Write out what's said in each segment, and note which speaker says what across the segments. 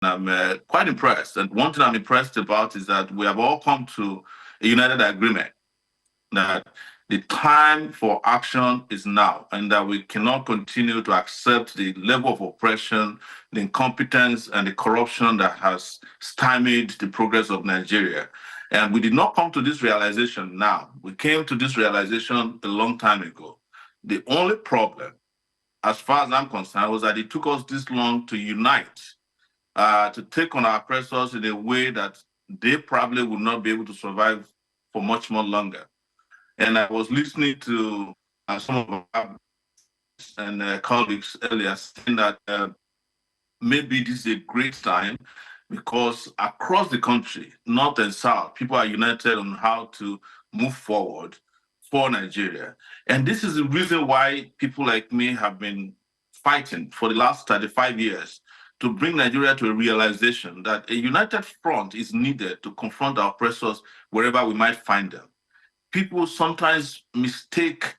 Speaker 1: I'm quite impressed. And one thing I'm impressed about is that we have all come to a united agreement that the time for action is now, and that we cannot continue to accept the level of oppression, the incompetence, and the corruption that has stymied the progress of Nigeria. And we did not come to this realization now. We came to this realization a long time ago. The only problem, as far as I'm concerned, was that it took us this long to unite, to take on our oppressors in a way that they probably would not be able to survive for much more longer. And I was listening to some of our and colleagues earlier saying that maybe this is a great time because across the country, north and south, people are united on how to move forward for Nigeria. And this is the reason why people like me have been fighting for the last 35 years to bring Nigeria to a realization that a united front is needed to confront our oppressors wherever we might find them. People sometimes mistake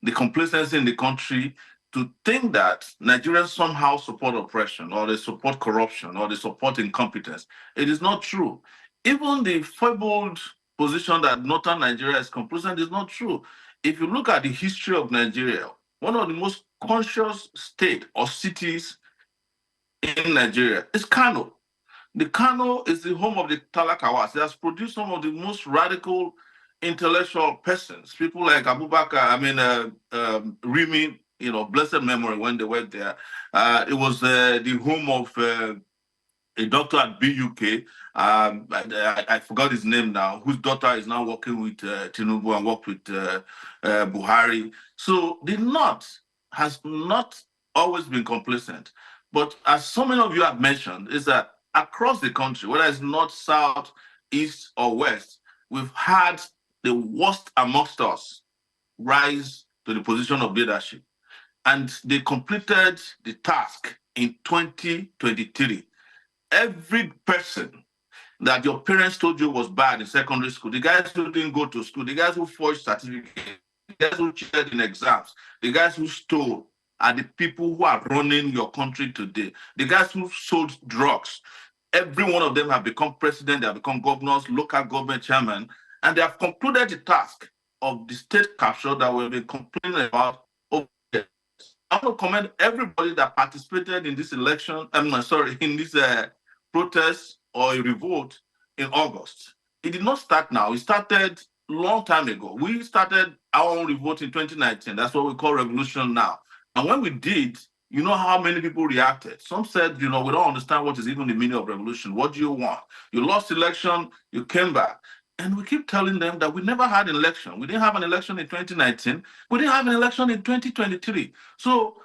Speaker 1: the complacency in the country to think that Nigerians somehow support oppression or they support corruption or they support incompetence. It is not true. Even the fabled position that northern Nigeria is complacent is not true. If you look at the history of Nigeria, one of the most conscious state or cities in Nigeria is Kano. The Kano is the home of the Talakawas. It has produced some of the most radical intellectual persons, people like Abubakar, Rimi, blessed memory when they were there. It was the home of a doctor at BUK. I forgot his name now, whose daughter is now working with Tinubu and worked with Buhari. So the North has not always been complacent. But as so many of you have mentioned, is that across the country, whether it's north, south, east, or west, we've had the worst amongst us rise to the position of leadership. And they completed the task in 2023. Every person that your parents told you was bad in secondary school, the guys who didn't go to school, the guys who forged certificates, the guys who cheated in exams, the guys who stole are the people who are running your country today. The guys who sold drugs, every one of them have become president, they have become governors, local government chairman, and they have concluded the task of the state capture that we've been complaining about over years. I want to commend everybody that participated in this election, in this protest or a revolt in August. It did not start now. It started long time ago. We started our own revolt in 2019. That's what we call revolution now. And when we did, you know how many people reacted. Some said, we don't understand what is even the meaning of revolution. What do you want? You lost election, you came back. And we keep telling them that we never had an election. We didn't have an election in 2019. We didn't have an election in 2023. So,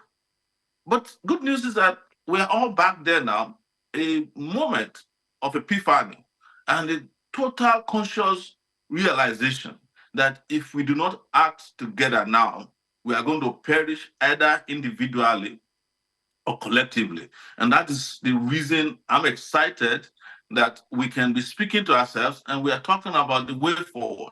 Speaker 1: but good news is that we're all back there now, a moment of epiphany and a total conscious realization that if we do not act together now, we are going to perish either individually or collectively. And that is the reason I'm excited that we can be speaking to ourselves and we are talking about the way forward.